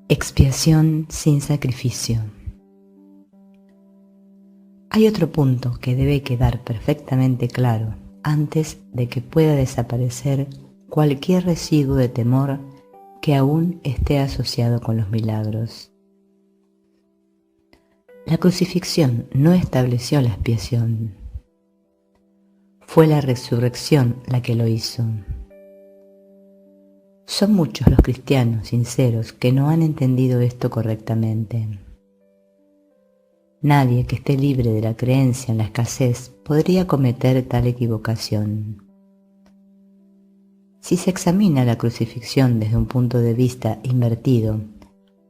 Expiación sin sacrificio. Hay otro punto que debe quedar perfectamente claro antes de que pueda desaparecer cualquier residuo de temor que aún esté asociado con los milagros. La crucifixión no estableció la expiación. Fue la resurrección la que lo hizo. Son muchos los cristianos sinceros que no han entendido esto correctamente. Nadie que esté libre de la creencia en la escasez podría cometer tal equivocación. Si se examina la crucifixión desde un punto de vista invertido,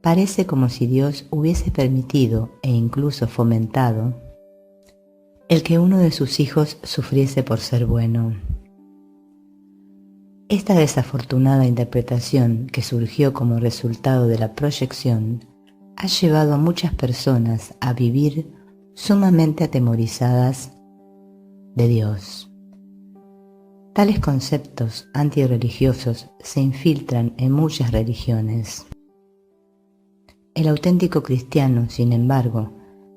parece como si Dios hubiese permitido e incluso fomentado el que uno de sus hijos sufriese por ser bueno. Esta desafortunada interpretación que surgió como resultado de la proyección ha llevado a muchas personas a vivir sumamente atemorizadas de Dios. Tales conceptos antirreligiosos se infiltran en muchas religiones. El auténtico cristiano, sin embargo,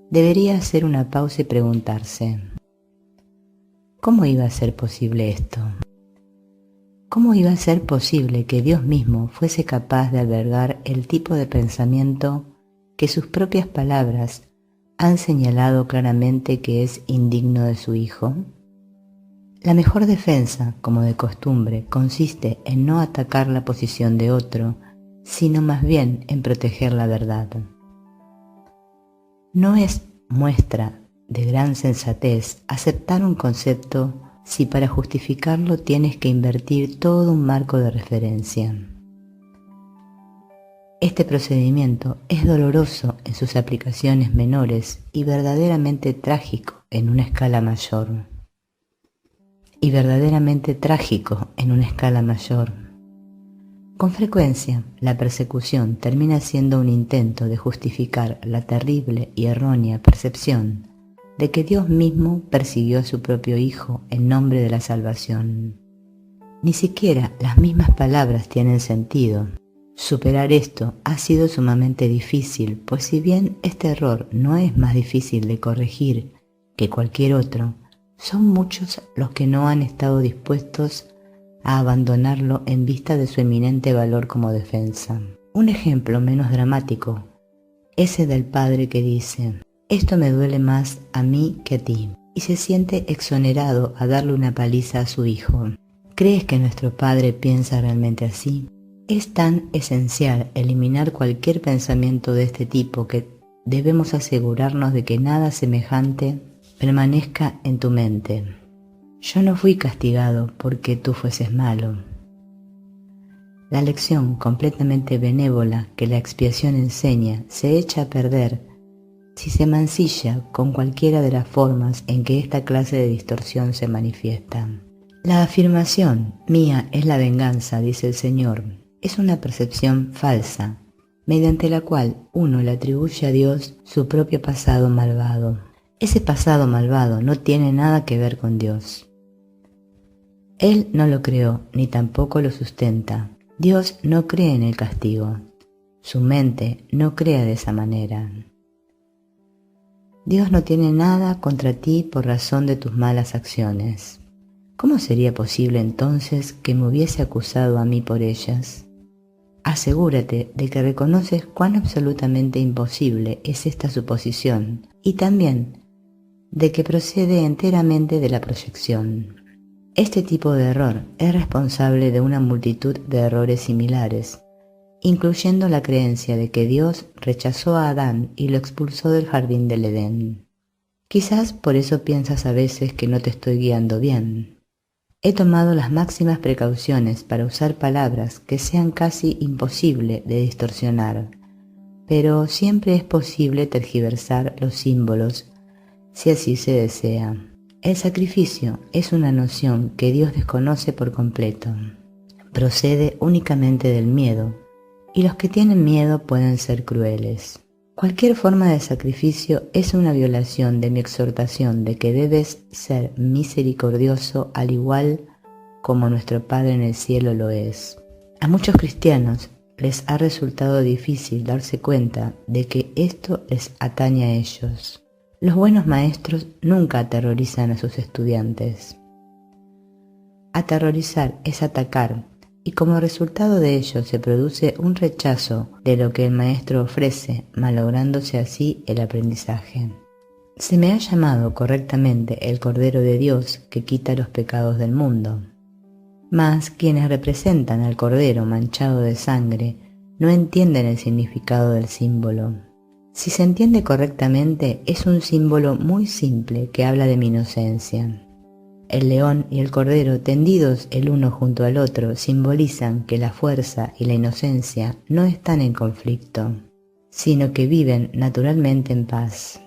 debería hacer una pausa y preguntarse: ¿cómo iba a ser posible esto? ¿Cómo iba a ser posible que Dios mismo fuese capaz de albergar el tipo de pensamiento que sus propias palabras han señalado claramente que es indigno de su Hijo? La mejor defensa, como de costumbre, consiste en no atacar la posición de otro, sino más bien en proteger la verdad. No es muestra de gran sensatez aceptar un concepto si para justificarlo tienes que invertir todo un marco de referencia. Este procedimiento es doloroso en sus aplicaciones menores y verdaderamente trágico en una escala mayor. Con frecuencia, la persecución termina siendo un intento de justificar la terrible y errónea percepción de que Dios mismo persiguió a su propio Hijo en nombre de la salvación. Ni siquiera las mismas palabras tienen sentido. Superar esto ha sido sumamente difícil, pues si bien este error no es más difícil de corregir que cualquier otro, son muchos los que no han estado dispuestos a abandonarlo en vista de su eminente valor como defensa. Un ejemplo menos dramático, ese del padre que dice: «Esto me duele más a mí que a ti», y se siente exonerado a darle una paliza a su hijo. ¿Crees que nuestro Padre piensa realmente así? Es tan esencial eliminar cualquier pensamiento de este tipo que debemos asegurarnos de que nada semejante permanezca en tu mente. Yo no fui castigado porque tú fueses malo. La lección completamente benévola que la expiación enseña se echa a perder si se mancilla con cualquiera de las formas en que esta clase de distorsión se manifiesta. La afirmación «mía es la venganza», dice el Señor, es una percepción falsa, mediante la cual uno le atribuye a Dios su propio pasado malvado. Ese pasado malvado no tiene nada que ver con Dios. Él no lo creó, ni tampoco lo sustenta. Dios no cree en el castigo. Su mente no crea de esa manera. Dios no tiene nada contra ti por razón de tus malas acciones. ¿Cómo sería posible entonces que me hubiese acusado a mí por ellas? Asegúrate de que reconoces cuán absolutamente imposible es esta suposición y también de que procede enteramente de la proyección. Este tipo de error es responsable de una multitud de errores similares, incluyendo la creencia de que Dios rechazó a Adán y lo expulsó del jardín del Edén. Quizás por eso piensas a veces que no te estoy guiando bien. He tomado las máximas precauciones para usar palabras que sean casi imposible de distorsionar, pero siempre es posible tergiversar los símbolos si así se desea. El sacrificio es una noción que Dios desconoce por completo. Procede únicamente del miedo, y los que tienen miedo pueden ser crueles. Cualquier forma de sacrificio es una violación de mi exhortación de que debes ser misericordioso al igual como nuestro Padre en el cielo lo es. A muchos cristianos les ha resultado difícil darse cuenta de que esto les atañe a ellos. Los buenos maestros nunca aterrorizan a sus estudiantes. Aterrorizar es atacar, y como resultado de ello se produce un rechazo de lo que el maestro ofrece, malográndose así el aprendizaje. Se me ha llamado correctamente el Cordero de Dios que quita los pecados del mundo. Mas quienes representan al Cordero manchado de sangre no entienden el significado del símbolo. Si se entiende correctamente, es un símbolo muy simple que habla de mi inocencia. El león y el cordero tendidos el uno junto al otro simbolizan que la fuerza y la inocencia no están en conflicto, sino que viven naturalmente en paz.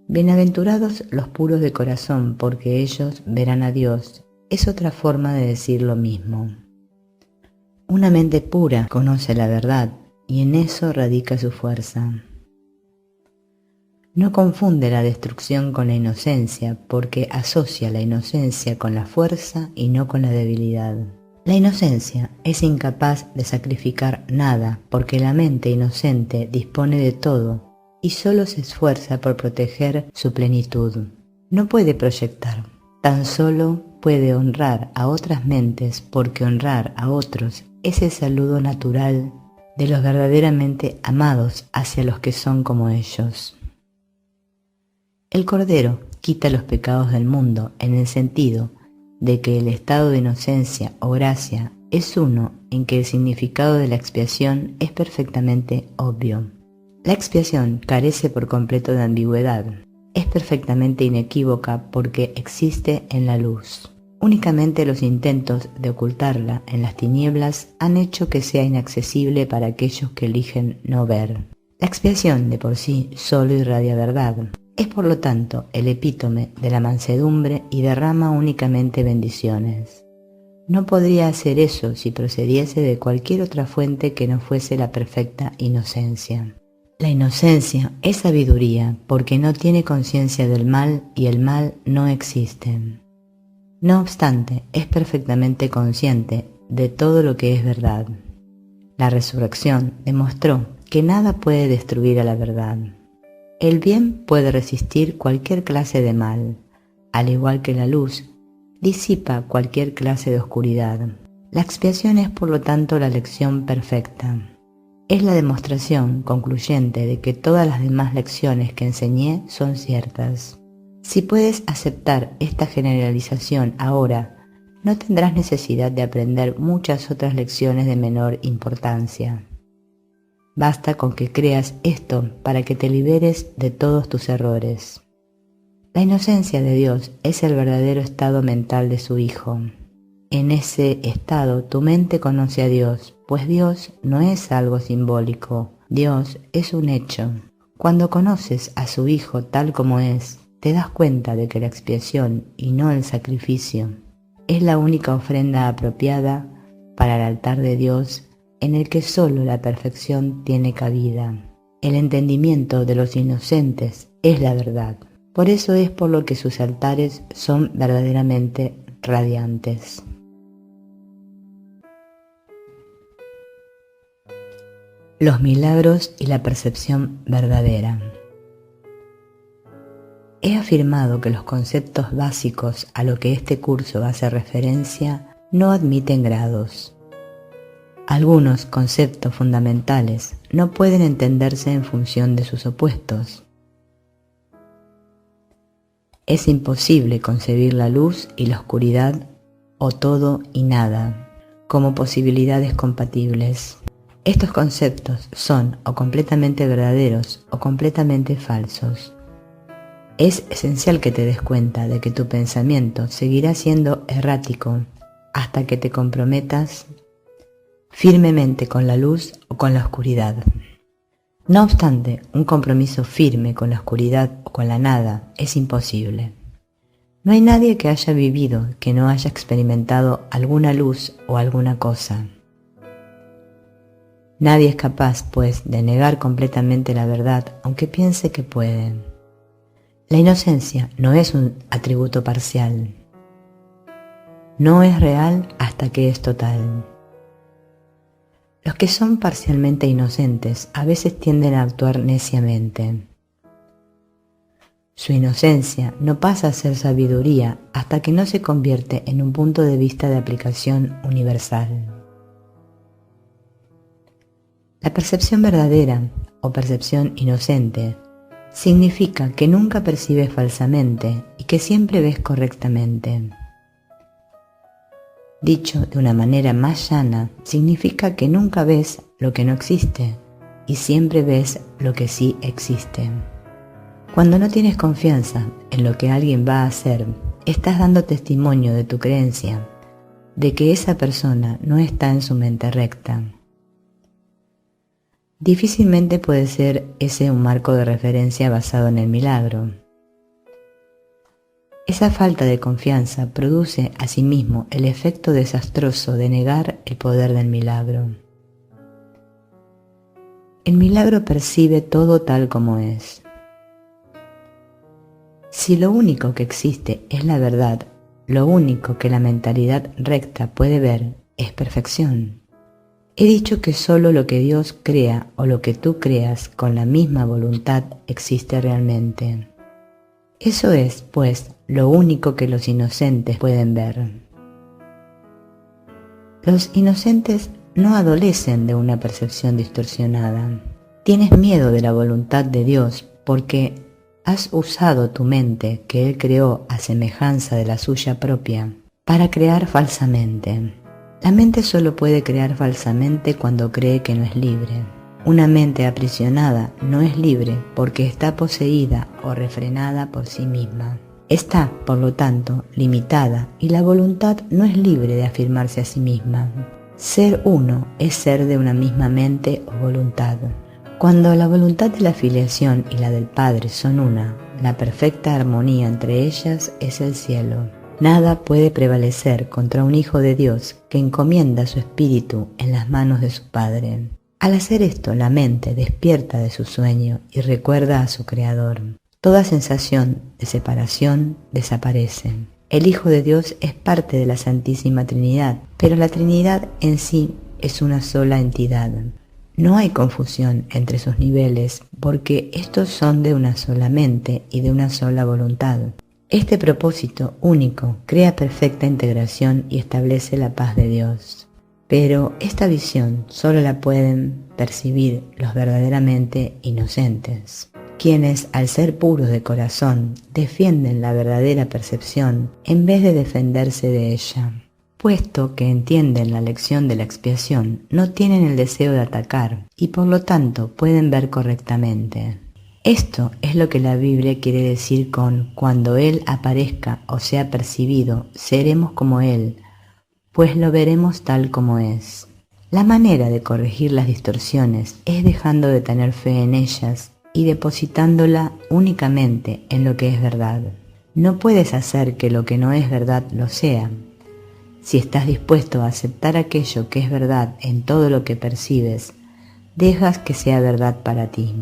Bienaventurados los puros de corazón, porque ellos verán a Dios, es otra forma de decir lo mismo. Una mente pura conoce la verdad y en eso radica su fuerza. No confunde la destrucción con la inocencia, porque asocia la inocencia con la fuerza y no con la debilidad. La inocencia es incapaz de sacrificar nada, porque la mente inocente dispone de todo y solo se esfuerza por proteger su plenitud. No puede proyectar, tan solo puede honrar a otras mentes, porque honrar a otros es el saludo natural de los verdaderamente amados hacia los que son como ellos. El Cordero quita los pecados del mundo en el sentido de que el estado de inocencia o gracia es uno en que el significado de la expiación es perfectamente obvio. La expiación carece por completo de ambigüedad, es perfectamente inequívoca porque existe en la luz. Únicamente los intentos de ocultarla en las tinieblas han hecho que sea inaccesible para aquellos que eligen no ver. La expiación de por sí solo irradia verdad. Es por lo tanto el epítome de la mansedumbre y derrama únicamente bendiciones. No podría hacer eso si procediese de cualquier otra fuente que no fuese la perfecta inocencia. La inocencia es sabiduría porque no tiene conciencia del mal y el mal no existe. No obstante, es perfectamente consciente de todo lo que es verdad. La resurrección demostró que nada puede destruir a la verdad. El bien puede resistir cualquier clase de mal, al igual que la luz disipa cualquier clase de oscuridad. La expiación es por lo tanto la lección perfecta. Es la demostración concluyente de que todas las demás lecciones que enseñé son ciertas. Si puedes aceptar esta generalización ahora, no tendrás necesidad de aprender muchas otras lecciones de menor importancia. Basta con que creas esto para que te liberes de todos tus errores. La inocencia de Dios es el verdadero estado mental de su Hijo. En ese estado tu mente conoce a Dios, pues Dios no es algo simbólico, Dios es un hecho. Cuando conoces a su Hijo tal como es, te das cuenta de que la expiación y no el sacrificio es la única ofrenda apropiada para el altar de Dios, en el que solo la perfección tiene cabida. El entendimiento de los inocentes es la verdad. Por eso es por lo que sus altares son verdaderamente radiantes. Los milagros y la percepción verdadera. He afirmado que los conceptos básicos a lo que este curso hace referencia no admiten grados. Algunos conceptos fundamentales no pueden entenderse en función de sus opuestos. Es imposible concebir la luz y la oscuridad o todo y nada como posibilidades compatibles. Estos conceptos son o completamente verdaderos o completamente falsos. Es esencial que te des cuenta de que tu pensamiento seguirá siendo errático hasta que te comprometas firmemente con la luz o con la oscuridad. No obstante, un compromiso firme con la oscuridad o con la nada es imposible. No hay nadie que haya vivido que no haya experimentado alguna luz o alguna cosa. Nadie es capaz, pues, de negar completamente la verdad, aunque piense que puede. La inocencia no es un atributo parcial. No es real hasta que es total. Los que son parcialmente inocentes a veces tienden a actuar neciamente. Su inocencia no pasa a ser sabiduría hasta que no se convierte en un punto de vista de aplicación universal. La percepción verdadera o percepción inocente significa que nunca percibes falsamente y que siempre ves correctamente. Dicho de una manera más llana, significa que nunca ves lo que no existe y siempre ves lo que sí existe. Cuando no tienes confianza en lo que alguien va a hacer, estás dando testimonio de tu creencia, de que esa persona no está en su mente recta. Difícilmente puede ser ese un marco de referencia basado en el milagro. Esa falta de confianza produce asimismo el efecto desastroso de negar el poder del milagro. El milagro percibe todo tal como es. Si lo único que existe es la verdad, lo único que la mentalidad recta puede ver es perfección. He dicho que solo lo que Dios crea o lo que tú creas con la misma voluntad existe realmente. Eso es, pues, lo único que los inocentes pueden ver. Los inocentes no adolecen de una percepción distorsionada. Tienes miedo de la voluntad de Dios porque has usado tu mente que Él creó a semejanza de la suya propia para crear falsamente. La mente solo puede crear falsamente cuando cree que no es libre. Una mente aprisionada no es libre porque está poseída o refrenada por sí misma. Está, por lo tanto, limitada y la voluntad no es libre de afirmarse a sí misma. Ser uno es ser de una misma mente o voluntad. Cuando la voluntad de la filiación y la del Padre son una, la perfecta armonía entre ellas es el cielo. Nada puede prevalecer contra un hijo de Dios que encomienda su espíritu en las manos de su Padre. Al hacer esto, la mente despierta de su sueño y recuerda a su Creador. Toda sensación de separación desaparece. El Hijo de Dios es parte de la Santísima Trinidad, pero la Trinidad en sí es una sola entidad. No hay confusión entre sus niveles porque estos son de una sola mente y de una sola voluntad. Este propósito único crea perfecta integración y establece la paz de Dios. Pero esta visión solo la pueden percibir los verdaderamente inocentes, quienes al ser puros de corazón defienden la verdadera percepción en vez de defenderse de ella. Puesto que entienden la lección de la expiación, no tienen el deseo de atacar y por lo tanto pueden ver correctamente. Esto es lo que la Biblia quiere decir con cuando Él aparezca o sea percibido, seremos como Él, pues lo veremos tal como es. La manera de corregir las distorsiones es dejando de tener fe en ellas y depositándola únicamente en lo que es verdad. No puedes hacer que lo que no es verdad lo sea. Si estás dispuesto a aceptar aquello que es verdad en todo lo que percibes, dejas que sea verdad para ti.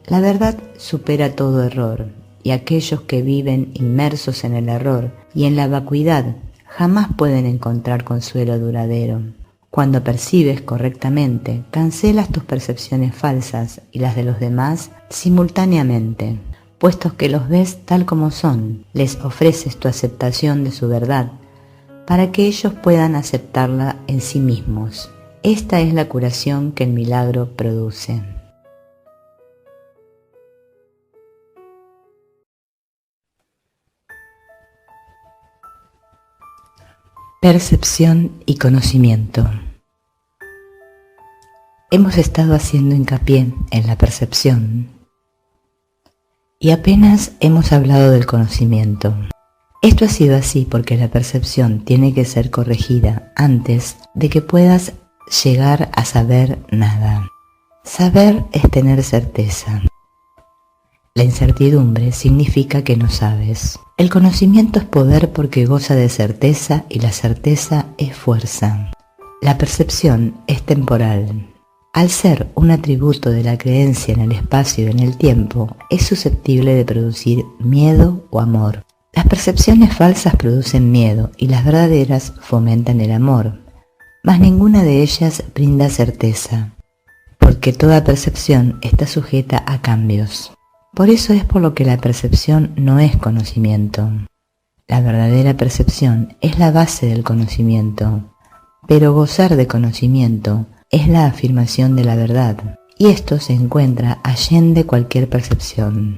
La verdad supera todo error, y aquellos que viven inmersos en el error y en la vacuidad jamás pueden encontrar consuelo duradero. Cuando percibes correctamente, cancelas tus percepciones falsas y las de los demás simultáneamente. Puesto que los ves tal como son, les ofreces tu aceptación de su verdad, para que ellos puedan aceptarla en sí mismos. Esta es la curación que el milagro produce. Percepción y conocimiento. Hemos estado haciendo hincapié en la percepción y apenas hemos hablado del conocimiento. Esto ha sido así porque la percepción tiene que ser corregida antes de que puedas llegar a saber nada. Saber es tener certeza. La incertidumbre significa que no sabes. El conocimiento es poder porque goza de certeza y la certeza es fuerza. La percepción es temporal. Al ser un atributo de la creencia en el espacio y en el tiempo, es susceptible de producir miedo o amor. Las percepciones falsas producen miedo y las verdaderas fomentan el amor. mas ninguna de ellas brinda certeza, porque toda percepción está sujeta a cambios. Por eso es por lo que la percepción no es conocimiento. La verdadera percepción es la base del conocimiento, pero gozar de conocimiento es la afirmación de la verdad, y esto se encuentra allende cualquier percepción.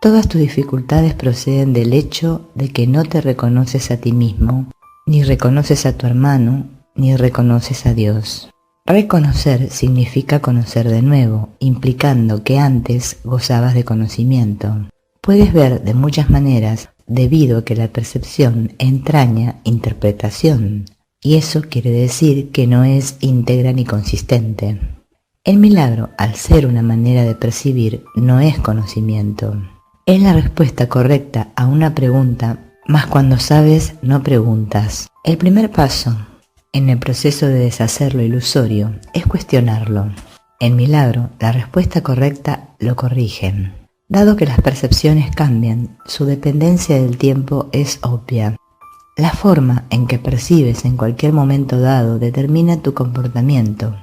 Todas tus dificultades proceden del hecho de que no te reconoces a ti mismo, ni reconoces a tu hermano, ni reconoces a Dios. Reconocer significa conocer de nuevo, implicando que antes gozabas de conocimiento. Puedes ver de muchas maneras debido a que la percepción entraña interpretación, y eso quiere decir que no es íntegra ni consistente. El milagro, al ser una manera de percibir, no es conocimiento. Es la respuesta correcta a una pregunta, mas cuando sabes no preguntas. El primer paso en el proceso de deshacer lo ilusorio es cuestionarlo. En milagro, la respuesta correcta lo corrige. Dado que las percepciones cambian, su dependencia del tiempo es obvia. La forma en que percibes en cualquier momento dado determina tu comportamiento,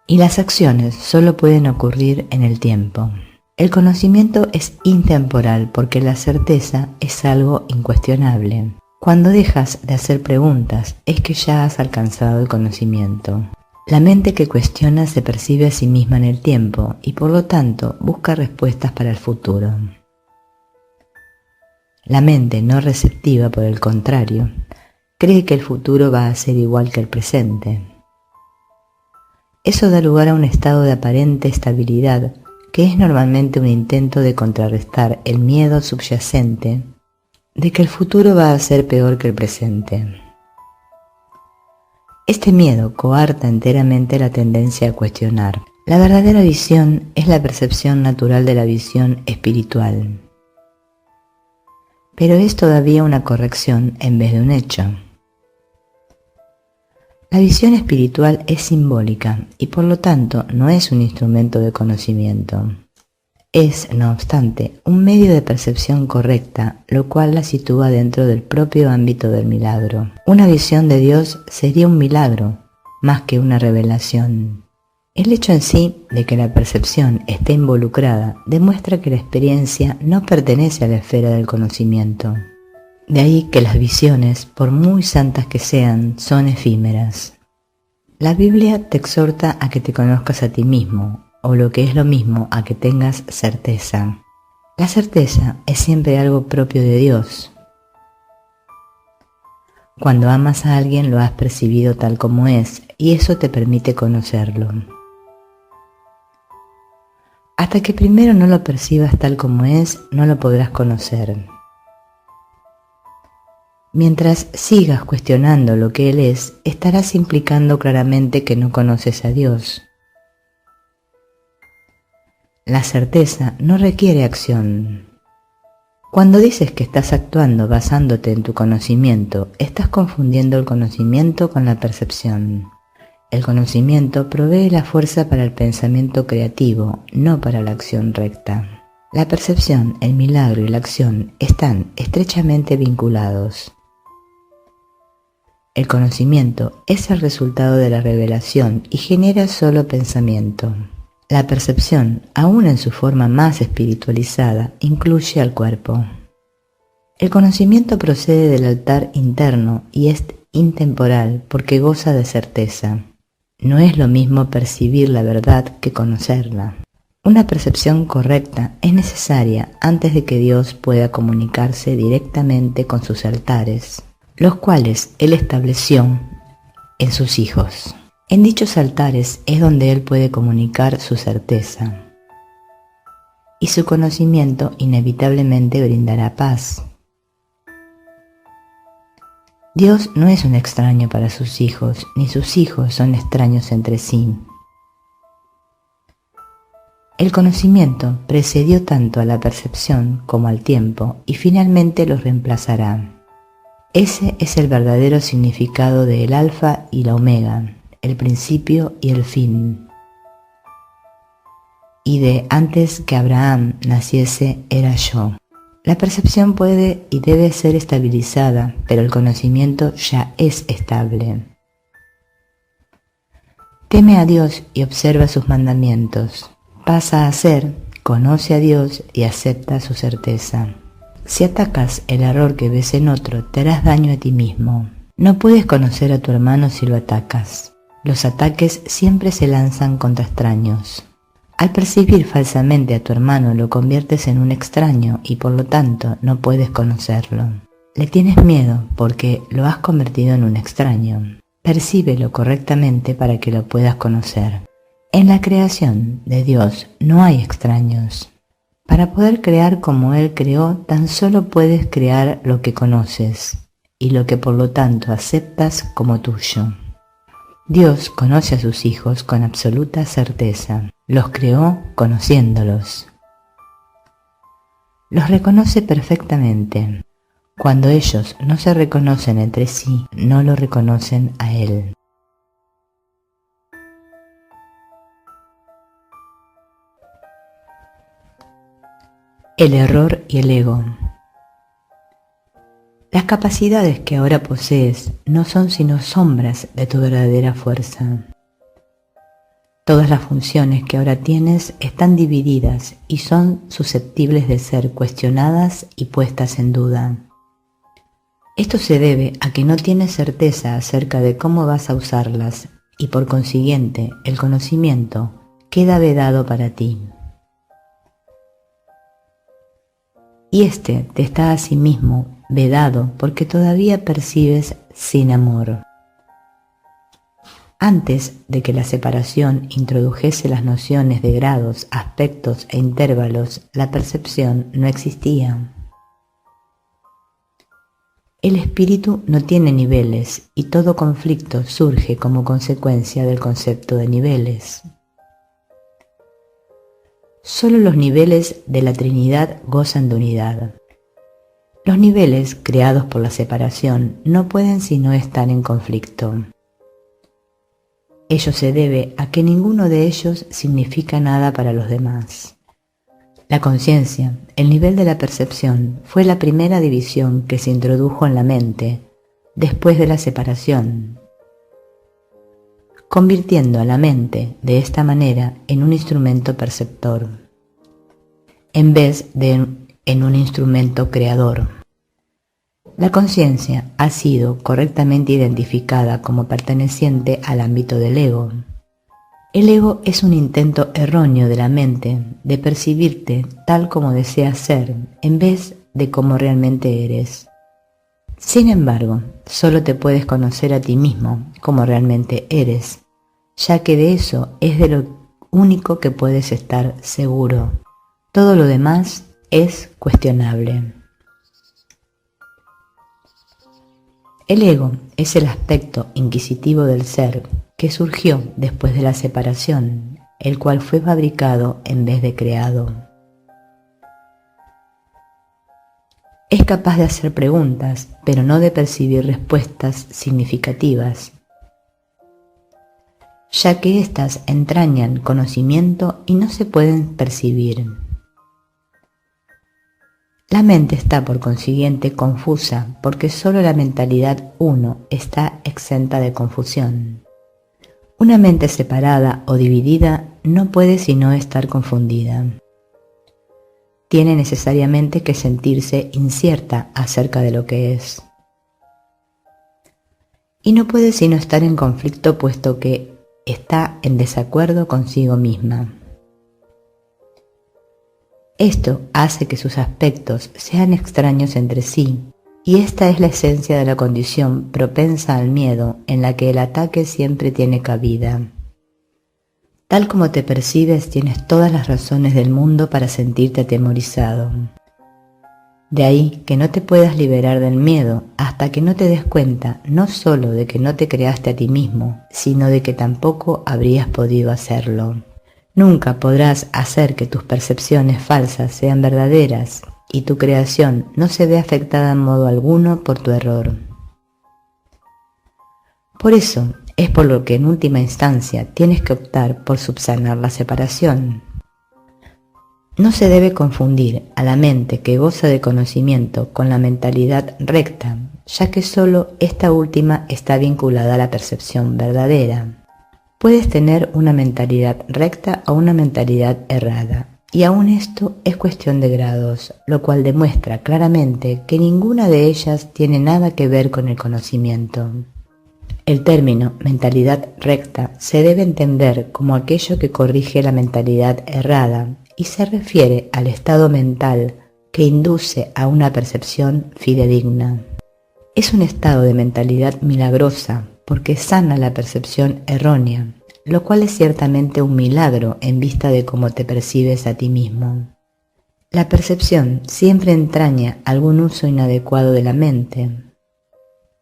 y las acciones solo pueden ocurrir en el tiempo. El conocimiento es intemporal porque la certeza es algo incuestionable. Cuando dejas de hacer preguntas es que ya has alcanzado el conocimiento. La mente que cuestiona se percibe a sí misma en el tiempo y por lo tanto busca respuestas para el futuro. La mente no receptiva, por el contrario, cree que el futuro va a ser igual que el presente. Eso da lugar a un estado de aparente estabilidad que es normalmente un intento de contrarrestar el miedo subyacente de que el futuro va a ser peor que el presente. Este miedo coarta enteramente la tendencia a cuestionar. La verdadera visión es la percepción natural de la visión espiritual, pero es todavía una corrección en vez de un hecho. La visión espiritual es simbólica y por lo tanto no es un instrumento de conocimiento. Es, no obstante, un medio de percepción correcta, lo cual la sitúa dentro del propio ámbito del milagro. Una visión de Dios sería un milagro, más que una revelación. El hecho en sí de que la percepción esté involucrada demuestra que la experiencia no pertenece a la esfera del conocimiento. De ahí que las visiones, por muy santas que sean, son efímeras. La Biblia te exhorta a que te conozcas a ti mismo, o lo que es lo mismo, a que tengas certeza. La certeza es siempre algo propio de Dios. Cuando amas a alguien lo has percibido tal como es, y eso te permite conocerlo. Hasta que primero no lo percibas tal como es, no lo podrás conocer. Mientras sigas cuestionando lo que Él es, estarás implicando claramente que no conoces a Dios. La certeza no requiere acción. Cuando dices que estás actuando basándote en tu conocimiento, estás confundiendo el conocimiento con la percepción. El conocimiento provee la fuerza para el pensamiento creativo, no para la acción recta. La percepción, el milagro y la acción están estrechamente vinculados. El conocimiento es el resultado de la revelación y genera solo pensamiento. La percepción, aún en su forma más espiritualizada, incluye al cuerpo. El conocimiento procede del altar interno y es intemporal porque goza de certeza. No es lo mismo percibir la verdad que conocerla. Una percepción correcta es necesaria antes de que Dios pueda comunicarse directamente con sus altares, los cuales Él estableció en sus hijos. En dichos altares es donde Él puede comunicar su certeza, y su conocimiento inevitablemente brindará paz. Dios no es un extraño para sus hijos, ni sus hijos son extraños entre sí. El conocimiento precedió tanto a la percepción como al tiempo, y finalmente los reemplazará. Ese es el verdadero significado de el alfa y la omega, el principio y el fin. Y de antes que Abraham naciese era yo. La percepción puede y debe ser estabilizada, pero el conocimiento ya es estable. Teme a Dios y observa sus mandamientos. Pasa a ser, conoce a Dios y acepta su certeza. Si atacas el error que ves en otro, te harás daño a ti mismo. No puedes conocer a tu hermano si lo atacas. Los ataques siempre se lanzan contra extraños. Al percibir falsamente a tu hermano, lo conviertes en un extraño y por lo tanto no puedes conocerlo. Le tienes miedo porque lo has convertido en un extraño. Percíbelo correctamente para que lo puedas conocer. En la creación de Dios no hay extraños. Para poder crear como Él creó, tan solo puedes crear lo que conoces y lo que por lo tanto aceptas como tuyo. Dios conoce a sus hijos con absoluta certeza. Los creó conociéndolos. Los reconoce perfectamente. Cuando ellos no se reconocen entre sí, no lo reconocen a Él. El error y el ego. Las capacidades que ahora posees no son sino sombras de tu verdadera fuerza. Todas las funciones que ahora tienes están divididas y son susceptibles de ser cuestionadas y puestas en duda. Esto se debe a que no tienes certeza acerca de cómo vas a usarlas y por consiguiente el conocimiento queda vedado para ti. Y este te está asimismo vedado porque todavía percibes sin amor. Antes de que la separación introdujese las nociones de grados, aspectos e intervalos, la percepción no existía. El espíritu no tiene niveles y todo conflicto surge como consecuencia del concepto de niveles. Solo los niveles de la Trinidad gozan de unidad. Los niveles creados por la separación no pueden sino estar en conflicto. Ello se debe a que ninguno de ellos significa nada para los demás. La conciencia, el nivel de la percepción, fue la primera división que se introdujo en la mente después de la separación, convirtiendo a la mente de esta manera en un instrumento perceptor, en vez de en un instrumento creador. La conciencia ha sido correctamente identificada como perteneciente al ámbito del ego. El ego es un intento erróneo de la mente de percibirte tal como deseas ser en vez de como realmente eres. Sin embargo, solo te puedes conocer a ti mismo como realmente eres, ya que de eso es de lo único que puedes estar seguro. Todo lo demás es cuestionable. El ego es el aspecto inquisitivo del ser que surgió después de la separación, el cual fue fabricado en vez de creado. Es capaz de hacer preguntas, pero no de percibir respuestas significativas, ya que éstas entrañan conocimiento y no se pueden percibir. La mente está por consiguiente confusa, porque solo la mentalidad uno está exenta de confusión. Una mente separada o dividida no puede sino estar confundida. Tiene necesariamente que sentirse incierta acerca de lo que es. Y no puede sino estar en conflicto puesto que está en desacuerdo consigo misma. Esto hace que sus aspectos sean extraños entre sí, y esta es la esencia de la condición propensa al miedo en la que el ataque siempre tiene cabida. Tal como te percibes, tienes todas las razones del mundo para sentirte atemorizado. De ahí que no te puedas liberar del miedo hasta que no te des cuenta no solo de que no te creaste a ti mismo, sino de que tampoco habrías podido hacerlo. Nunca podrás hacer que tus percepciones falsas sean verdaderas y tu creación no se ve afectada en modo alguno por tu error. Por eso es por lo que en última instancia tienes que optar por subsanar la separación. No se debe confundir a la mente que goza de conocimiento con la mentalidad recta, ya que solo esta última está vinculada a la percepción verdadera. Puedes tener una mentalidad recta o una mentalidad errada, y aún esto es cuestión de grados, lo cual demuestra claramente que ninguna de ellas tiene nada que ver con el conocimiento. El término mentalidad recta se debe entender como aquello que corrige la mentalidad errada y se refiere al estado mental que induce a una percepción fidedigna. Es un estado de mentalidad milagrosa porque sana la percepción errónea, lo cual es ciertamente un milagro en vista de cómo te percibes a ti mismo. La percepción siempre entraña algún uso inadecuado de la mente,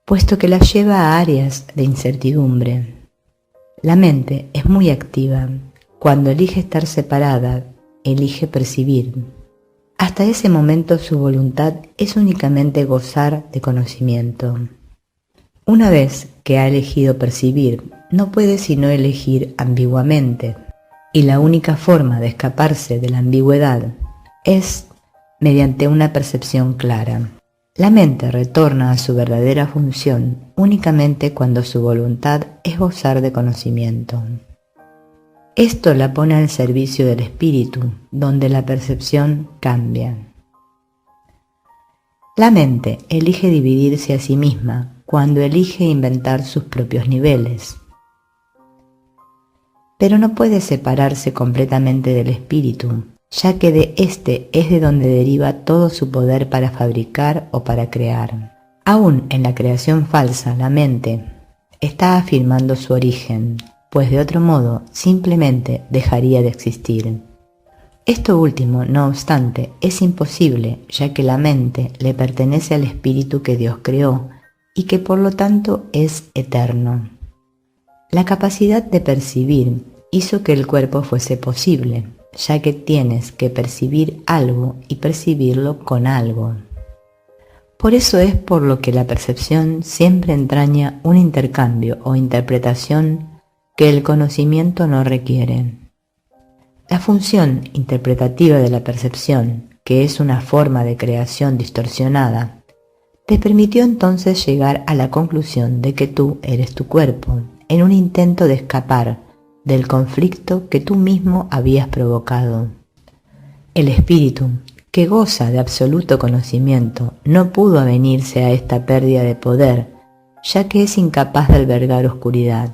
puesto que la lleva a áreas de incertidumbre. La mente es muy activa. Cuando elige estar separada, elige percibir. Hasta ese momento su voluntad es únicamente gozar de conocimiento. Una vez que ha elegido percibir, no puede sino elegir ambiguamente, y la única forma de escaparse de la ambigüedad es mediante una percepción clara. La mente retorna a su verdadera función únicamente cuando su voluntad es gozar de conocimiento. Esto la pone al servicio del espíritu, donde la percepción cambia. La mente elige dividirse a sí misma cuando elige inventar sus propios niveles. Pero no puede separarse completamente del espíritu, ya que de éste es de donde deriva todo su poder para fabricar o para crear. Aún en la creación falsa, la mente está afirmando su origen, pues de otro modo simplemente dejaría de existir. Esto último, no obstante, es imposible, ya que la mente le pertenece al espíritu que Dios creó y que por lo tanto es eterno. La capacidad de percibir hizo que el cuerpo fuese posible, ya que tienes que percibir algo y percibirlo con algo. Por eso es por lo que la percepción siempre entraña un intercambio o interpretación que el conocimiento no requiere. La función interpretativa de la percepción, que es una forma de creación distorsionada, te permitió entonces llegar a la conclusión de que tú eres tu cuerpo, en un intento de escapar del conflicto que tú mismo habías provocado. El espíritu, que goza de absoluto conocimiento, no pudo avenirse a esta pérdida de poder, ya que es incapaz de albergar oscuridad.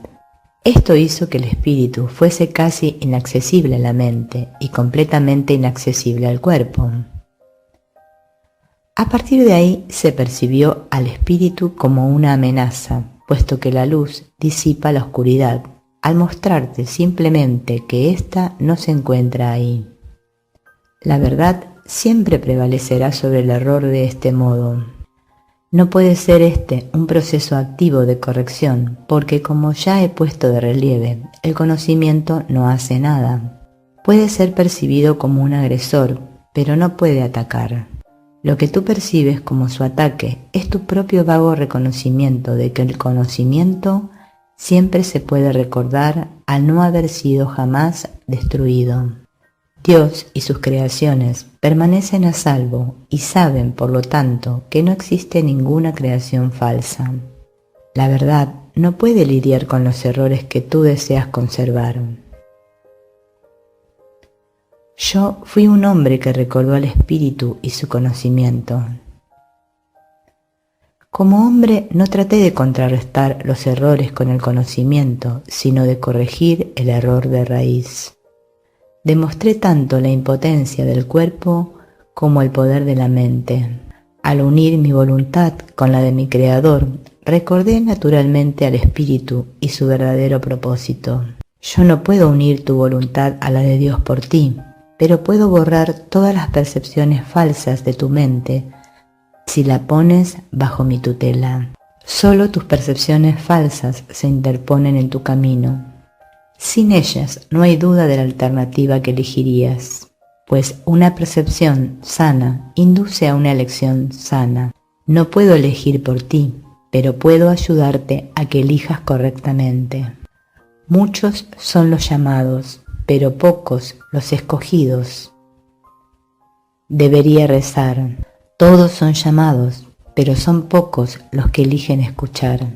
Esto hizo que el espíritu fuese casi inaccesible a la mente y completamente inaccesible al cuerpo. A partir de ahí se percibió al espíritu como una amenaza, puesto que la luz disipa la oscuridad, al mostrarte simplemente que ésta no se encuentra ahí. La verdad siempre prevalecerá sobre el error de este modo. No puede ser este un proceso activo de corrección, porque como ya he puesto de relieve, el conocimiento no hace nada. Puede ser percibido como un agresor, pero no puede atacar. Lo que tú percibes como su ataque es tu propio vago reconocimiento de que el conocimiento siempre se puede recordar al no haber sido jamás destruido. Dios y sus creaciones permanecen a salvo y saben, por lo tanto, que no existe ninguna creación falsa. La verdad no puede lidiar con los errores que tú deseas conservar. Yo fui un hombre que recordó al espíritu y su conocimiento. Como hombre no traté de contrarrestar los errores con el conocimiento, sino de corregir el error de raíz. Demostré tanto la impotencia del cuerpo como el poder de la mente. Al unir mi voluntad con la de mi Creador, recordé naturalmente al espíritu y su verdadero propósito. Yo no puedo unir tu voluntad a la de Dios por ti, pero puedo borrar todas las percepciones falsas de tu mente si la pones bajo mi tutela. Solo tus percepciones falsas se interponen en tu camino. Sin ellas no hay duda de la alternativa que elegirías, pues una percepción sana induce a una elección sana. No puedo elegir por ti, pero puedo ayudarte a que elijas correctamente. Muchos son los llamados, pero pocos los escogidos. Debería rezar. Todos son llamados, pero son pocos los que eligen escuchar.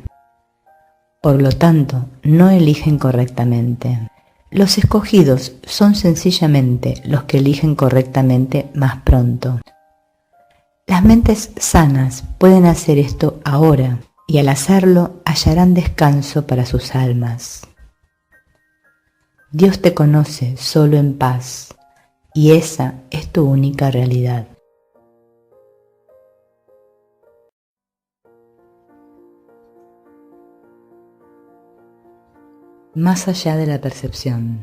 Por lo tanto, no eligen correctamente. Los escogidos son sencillamente los que eligen correctamente más pronto. Las mentes sanas pueden hacer esto ahora y al hacerlo hallarán descanso para sus almas. Dios te conoce solo en paz y esa es tu única realidad. Más allá de la percepción.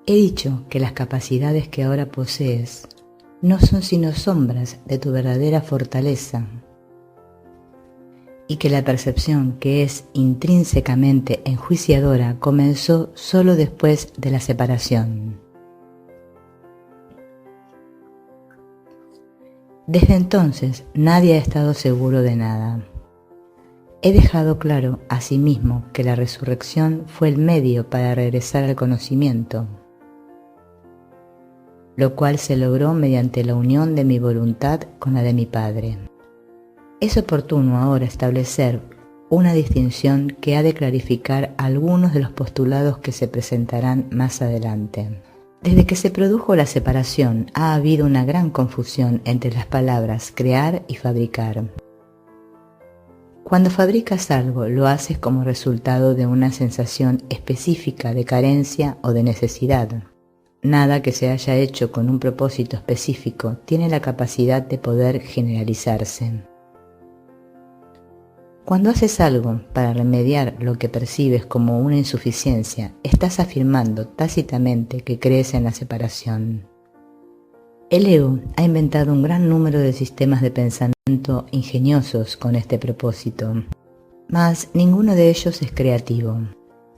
He dicho que las capacidades que ahora posees no son sino sombras de tu verdadera fortaleza y que la percepción que es intrínsecamente enjuiciadora comenzó solo después de la separación. Desde entonces nadie ha estado seguro de nada. He dejado claro asimismo que la resurrección fue el medio para regresar al conocimiento, lo cual se logró mediante la unión de mi voluntad con la de mi Padre. Es oportuno ahora establecer una distinción que ha de clarificar algunos de los postulados que se presentarán más adelante. Desde que se produjo la separación ha habido una gran confusión entre las palabras crear y fabricar. Cuando fabricas algo, lo haces como resultado de una sensación específica de carencia o de necesidad. Nada que se haya hecho con un propósito específico tiene la capacidad de poder generalizarse. Cuando haces algo para remediar lo que percibes como una insuficiencia, estás afirmando tácitamente que crees en la separación. El ego ha inventado un gran número de sistemas de pensamiento ingeniosos con este propósito, mas ninguno de ellos es creativo.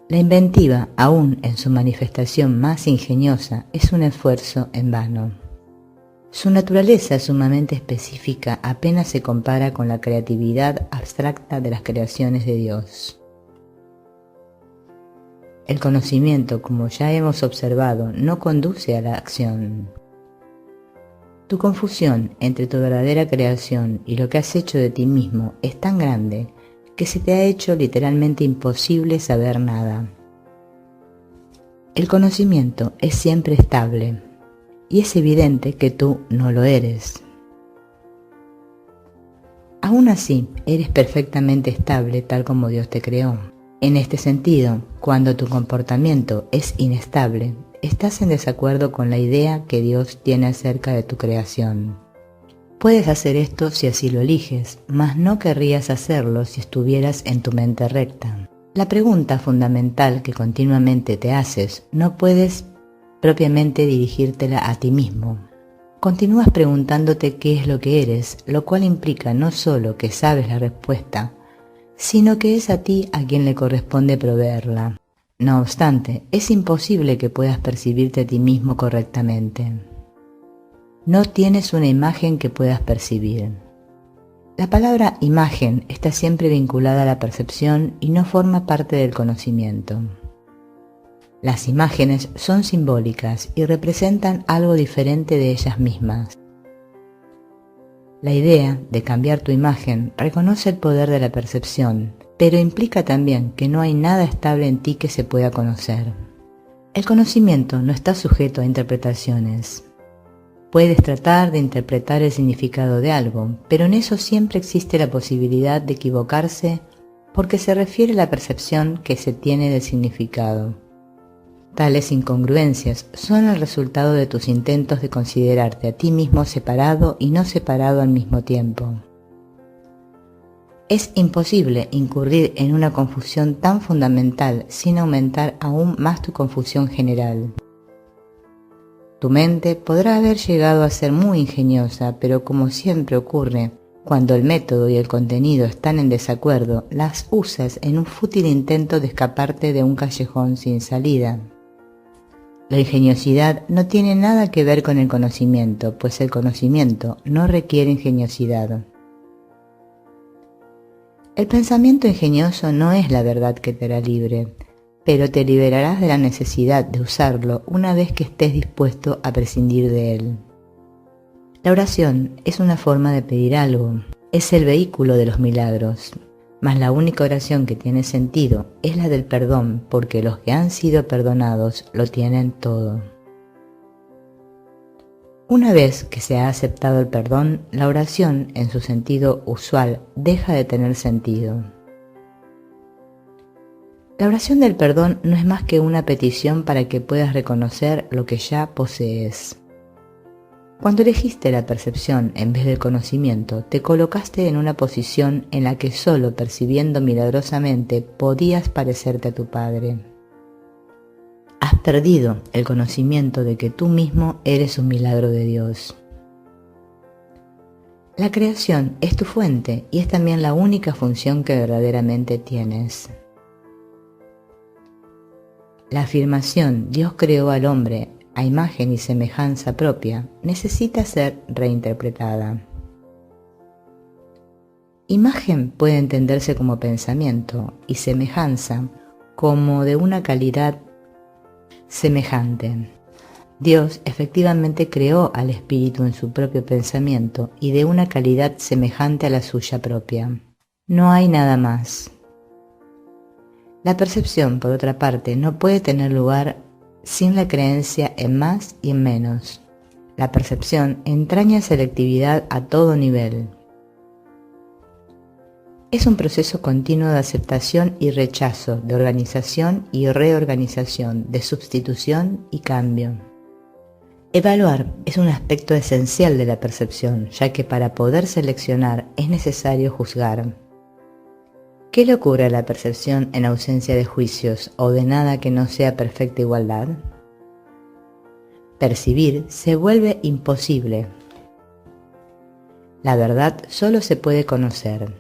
La inventiva, aún en su manifestación más ingeniosa, es un esfuerzo en vano. Su naturaleza sumamente específica apenas se compara con la creatividad abstracta de las creaciones de Dios. El conocimiento, como ya hemos observado, no conduce a la acción. Tu confusión entre tu verdadera creación y lo que has hecho de ti mismo es tan grande que se te ha hecho literalmente imposible saber nada. El conocimiento es siempre estable, y es evidente que tú no lo eres. Aún así, eres perfectamente estable tal como Dios te creó. En este sentido, cuando tu comportamiento es inestable, estás en desacuerdo con la idea que Dios tiene acerca de tu creación. Puedes hacer esto si así lo eliges, mas no querrías hacerlo si estuvieras en tu mente recta. La pregunta fundamental que continuamente te haces, no puedes propiamente dirigírtela a ti mismo. Continúas preguntándote qué es lo que eres, lo cual implica no solo que sabes la respuesta, sino que es a ti a quien le corresponde proveerla. No obstante, es imposible que puedas percibirte a ti mismo correctamente. No tienes una imagen que puedas percibir. La palabra imagen está siempre vinculada a la percepción y no forma parte del conocimiento. Las imágenes son simbólicas y representan algo diferente de ellas mismas. La idea de cambiar tu imagen reconoce el poder de la percepción, pero implica también que no hay nada estable en ti que se pueda conocer. El conocimiento no está sujeto a interpretaciones. Puedes tratar de interpretar el significado de algo, pero en eso siempre existe la posibilidad de equivocarse porque se refiere a la percepción que se tiene del significado. Tales incongruencias son el resultado de tus intentos de considerarte a ti mismo separado y no separado al mismo tiempo. Es imposible incurrir en una confusión tan fundamental sin aumentar aún más tu confusión general. Tu mente podrá haber llegado a ser muy ingeniosa, pero como siempre ocurre, cuando el método y el contenido están en desacuerdo, las usas en un fútil intento de escaparte de un callejón sin salida. La ingeniosidad no tiene nada que ver con el conocimiento, pues el conocimiento no requiere ingeniosidad. El pensamiento ingenioso no es la verdad que te hará libre, pero te liberarás de la necesidad de usarlo una vez que estés dispuesto a prescindir de él. La oración es una forma de pedir algo. es el vehículo de los milagros, mas la única oración que tiene sentido es la del perdón, porque los que han sido perdonados lo tienen todo. Una vez que se ha aceptado el perdón, la oración, en su sentido usual, deja de tener sentido. La oración del perdón no es más que una petición para que puedas reconocer lo que ya posees. Cuando elegiste la percepción en vez del conocimiento, te colocaste en una posición en la que solo percibiendo milagrosamente podías parecerte a tu Padre. Has perdido el conocimiento de que tú mismo eres un milagro de Dios. La creación es tu fuente y es también la única función que verdaderamente tienes. La afirmación Dios creó al hombre a imagen y semejanza propia necesita ser reinterpretada. Imagen puede entenderse como pensamiento y semejanza como de una calidad semejante. Dios efectivamente creó al espíritu en su propio pensamiento y de una calidad semejante a la suya propia. No hay nada más. La percepción, por otra parte, no puede tener lugar sin la creencia en más y en menos. La percepción entraña selectividad a todo nivel. Es un proceso continuo de aceptación y rechazo, de organización y reorganización, de sustitución y cambio. Evaluar es un aspecto esencial de la percepción, ya que para poder seleccionar es necesario juzgar. ¿Qué le ocurre a la percepción en ausencia de juicios o de nada que no sea perfecta igualdad? Percibir se vuelve imposible. La verdad solo se puede conocer.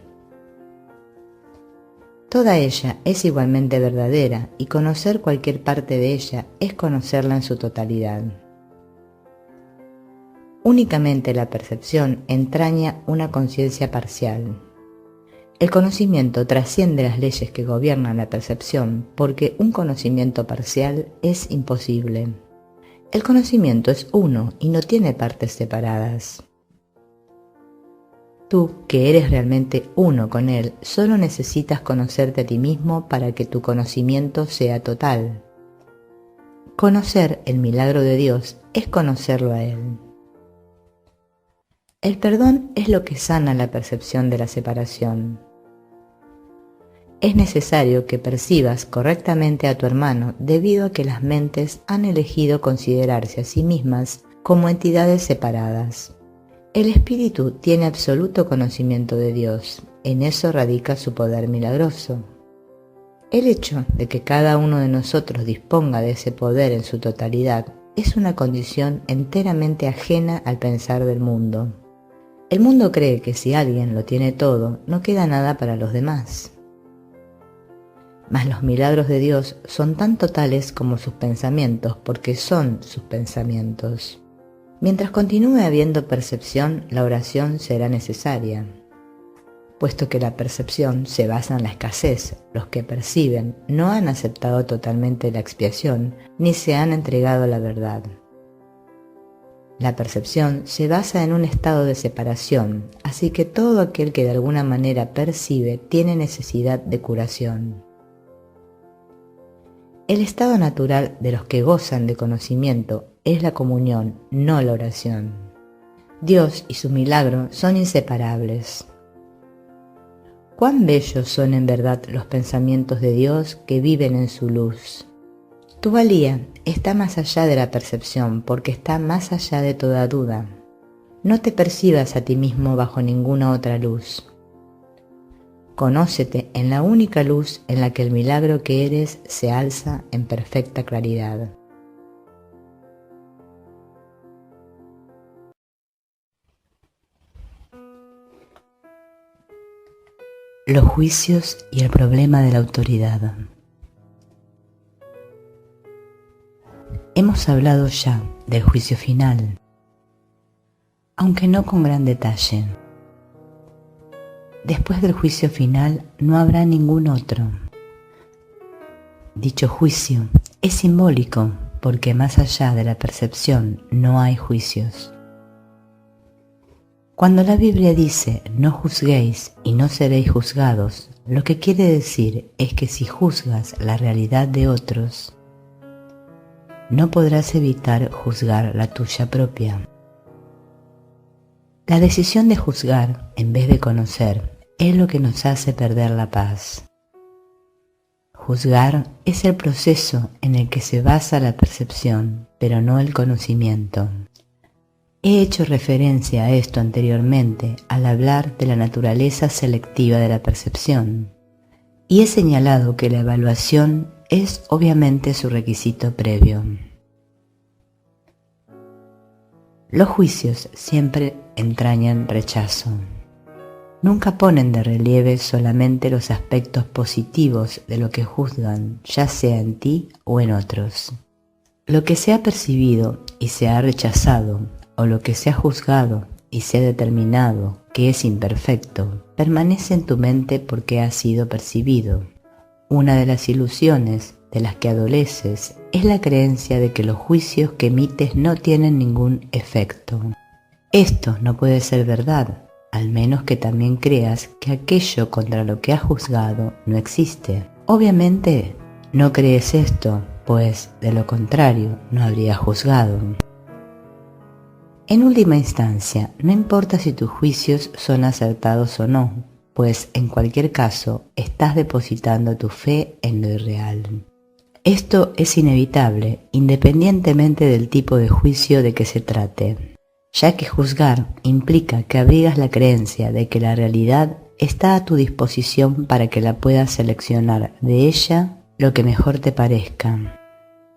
Toda ella es igualmente verdadera y conocer cualquier parte de ella es conocerla en su totalidad. Únicamente la percepción entraña una conciencia parcial. El conocimiento trasciende las leyes que gobiernan la percepción porque un conocimiento parcial es imposible. El conocimiento es uno y no tiene partes separadas. Tú, que eres realmente uno con él, solo necesitas conocerte a ti mismo para que tu conocimiento sea total. Conocer el milagro de Dios es conocerlo a él. El perdón es lo que sana la percepción de la separación. Es necesario que percibas correctamente a tu hermano debido a que las mentes han elegido considerarse a sí mismas como entidades separadas. El espíritu tiene absoluto conocimiento de Dios, en eso radica su poder milagroso. El hecho de que cada uno de nosotros disponga de ese poder en su totalidad es una condición enteramente ajena al pensar del mundo. El mundo cree que si alguien lo tiene todo, no queda nada para los demás. Mas los milagros de Dios son tan totales como sus pensamientos, porque son sus pensamientos. Mientras continúe habiendo percepción, la oración será necesaria. Puesto que la percepción se basa en la escasez, los que perciben no han aceptado totalmente la expiación, ni se han entregado a la verdad. La percepción se basa en un estado de separación, así que todo aquel que de alguna manera percibe tiene necesidad de curación. El estado natural de los que gozan de conocimiento es la comunión, no la oración. Dios y su milagro son inseparables. Cuán bellos son en verdad los pensamientos de Dios que viven en su luz. Tu valía está más allá de la percepción porque está más allá de toda duda. No te percibas a ti mismo bajo ninguna otra luz. Conócete en la única luz en la que el milagro que eres se alza en perfecta claridad. Los juicios y el problema de la autoridad. Hemos hablado ya del juicio final, aunque no con gran detalle. Después del juicio final no habrá ningún otro. Dicho juicio es simbólico porque más allá de la percepción no hay juicios. Cuando la Biblia dice no juzguéis y no seréis juzgados, lo que quiere decir es que si juzgas la realidad de otros, no podrás evitar juzgar la tuya propia. La decisión de juzgar en vez de conocer es lo que nos hace perder la paz. Juzgar es el proceso en el que se basa la percepción, pero no el conocimiento. He hecho referencia a esto anteriormente al hablar de la naturaleza selectiva de la percepción, y he señalado que la evaluación es obviamente su requisito previo. Los juicios siempre entrañan rechazo. Nunca ponen de relieve solamente los aspectos positivos de lo que juzgan, ya sea en ti o en otros. Lo que se ha percibido y se ha rechazado, o lo que se ha juzgado y se ha determinado que es imperfecto, permanece en tu mente porque ha sido percibido. Una de las ilusiones de las que adoleces es la creencia de que los juicios que emites no tienen ningún efecto. Esto no puede ser verdad, al menos que también creas que aquello contra lo que has juzgado no existe. Obviamente no crees esto, pues de lo contrario no habrías juzgado. En última instancia, no importa si tus juicios son acertados o no, pues en cualquier caso estás depositando tu fe en lo irreal. Esto es inevitable, independientemente del tipo de juicio de que se trate, ya que juzgar implica que abrigas la creencia de que la realidad está a tu disposición para que la puedas seleccionar de ella lo que mejor te parezca.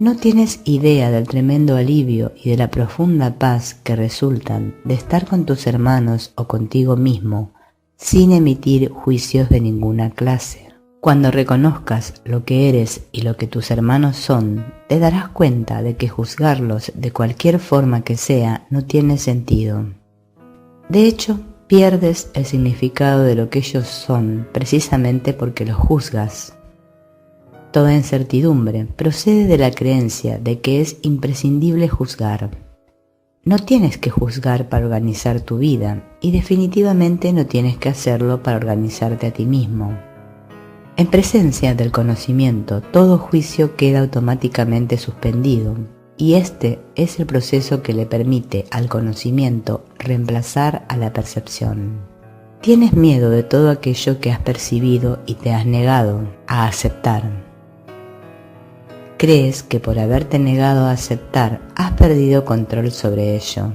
No tienes idea del tremendo alivio y de la profunda paz que resultan de estar con tus hermanos o contigo mismo sin emitir juicios de ninguna clase. Cuando reconozcas lo que eres y lo que tus hermanos son, te darás cuenta de que juzgarlos de cualquier forma que sea no tiene sentido. De hecho, pierdes el significado de lo que ellos son precisamente porque los juzgas. Toda incertidumbre procede de la creencia de que es imprescindible juzgar. No tienes que juzgar para organizar tu vida y definitivamente no tienes que hacerlo para organizarte a ti mismo. En presencia del conocimiento, todo juicio queda automáticamente suspendido y este es el proceso que le permite al conocimiento reemplazar a la percepción. Tienes miedo de todo aquello que has percibido y te has negado a aceptar. Crees que por haberte negado a aceptar has perdido control sobre ello.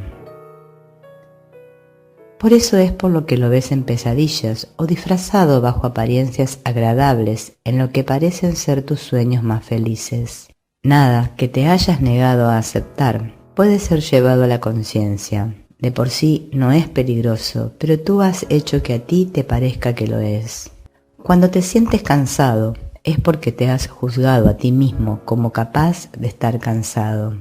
Por eso es por lo que lo ves en pesadillas o disfrazado bajo apariencias agradables en lo que parecen ser tus sueños más felices. Nada que te hayas negado a aceptar puede ser llevado a la conciencia. De por sí no es peligroso, pero tú has hecho que a ti te parezca que lo es. Cuando te sientes cansado, es porque te has juzgado a ti mismo como capaz de estar cansado.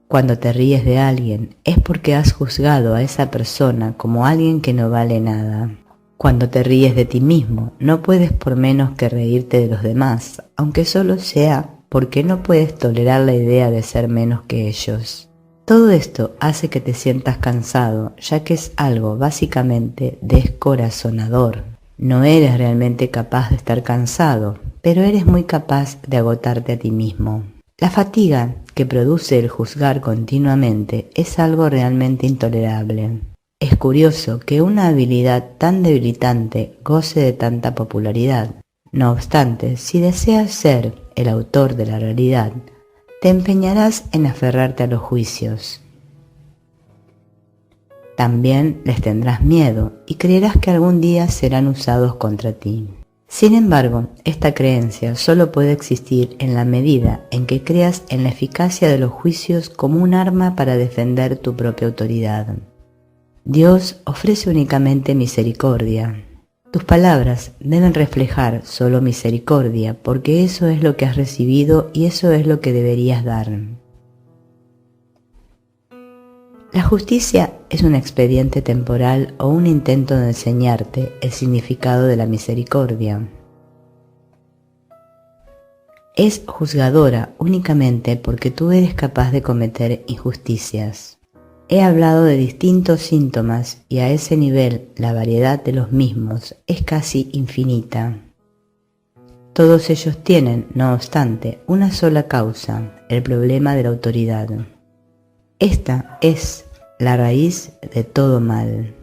Cuando te ríes de alguien, es porque has juzgado a esa persona como alguien que no vale nada. Cuando te ríes de ti mismo, no puedes por menos que reírte de los demás, aunque solo sea porque no puedes tolerar la idea de ser menos que ellos. Todo esto hace que te sientas cansado, ya que es algo básicamente descorazonador. No eres realmente capaz de estar cansado, pero eres muy capaz de agotarte a ti mismo. La fatiga que produce el juzgar continuamente es algo realmente intolerable. Es curioso que una habilidad tan debilitante goce de tanta popularidad. No obstante, si deseas ser el autor de la realidad, te empeñarás en aferrarte a los juicios. También les tendrás miedo y creerás que algún día serán usados contra ti. Sin embargo, esta creencia solo puede existir en la medida en que creas en la eficacia de los juicios como un arma para defender tu propia autoridad. Dios ofrece únicamente misericordia. Tus palabras deben reflejar solo misericordia, porque eso es lo que has recibido y eso es lo que deberías dar. La justicia es un expediente temporal o un intento de enseñarte el significado de la misericordia. Es juzgadora únicamente porque tú eres capaz de cometer injusticias. He hablado de distintos síntomas y a ese nivel la variedad de los mismos es casi infinita. Todos ellos tienen, no obstante, una sola causa, el problema de la autoridad. Esta es la raíz de todo mal.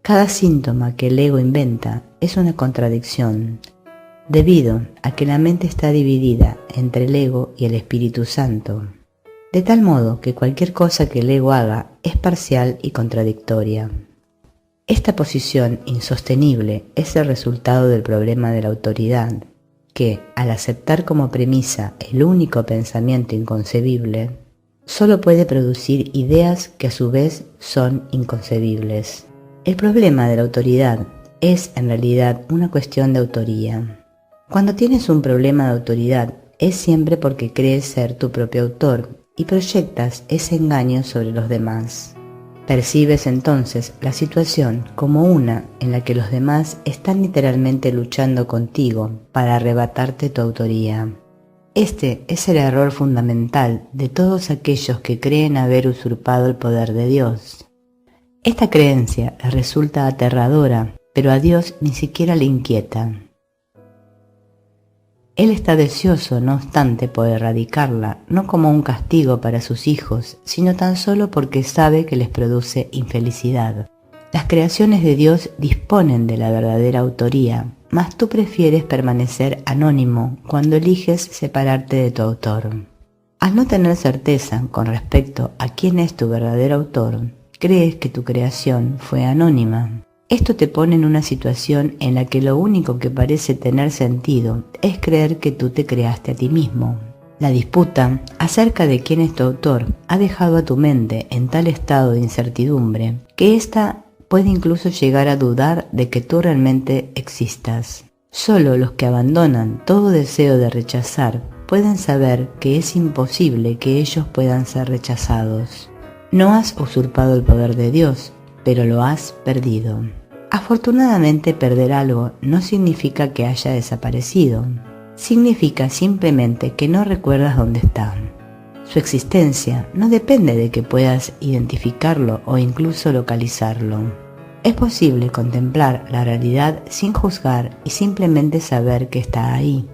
Cada síntoma que el ego inventa es una contradicción, debido a que la mente está dividida entre el ego y el Espíritu Santo, de tal modo que cualquier cosa que el ego haga es parcial y contradictoria. Esta posición insostenible es el resultado del problema de la autoridad, que, al aceptar como premisa el único pensamiento inconcebible, solo puede producir ideas que a su vez son inconcebibles. El problema de la autoridad es en realidad una cuestión de autoría. Cuando tienes un problema de autoridad es siempre porque crees ser tu propio autor y proyectas ese engaño sobre los demás. Percibes entonces la situación como una en la que los demás están literalmente luchando contigo para arrebatarte tu autoría. Este es el error fundamental de todos aquellos que creen haber usurpado el poder de Dios. Esta creencia les resulta aterradora, pero a Dios ni siquiera le inquieta. Él está deseoso, no obstante, por erradicarla, no como un castigo para sus hijos, sino tan solo porque sabe que les produce infelicidad. Las creaciones de Dios disponen de la verdadera autoría, mas tú prefieres permanecer anónimo cuando eliges separarte de tu autor. Al no tener certeza con respecto a quién es tu verdadero autor, crees que tu creación fue anónima. Esto te pone en una situación en la que lo único que parece tener sentido es creer que tú te creaste a ti mismo. La disputa acerca de quién es tu autor ha dejado a tu mente en tal estado de incertidumbre que ésta puede incluso llegar a dudar de que tú realmente existas. Solo los que abandonan todo deseo de rechazar pueden saber que es imposible que ellos puedan ser rechazados. No has usurpado el poder de Dios, pero lo has perdido. Afortunadamente, perder algo no significa que haya desaparecido. Significa simplemente que no recuerdas dónde está. Su existencia no depende de que puedas identificarlo o incluso localizarlo. Es posible contemplar la realidad sin juzgar y simplemente saber que está ahí.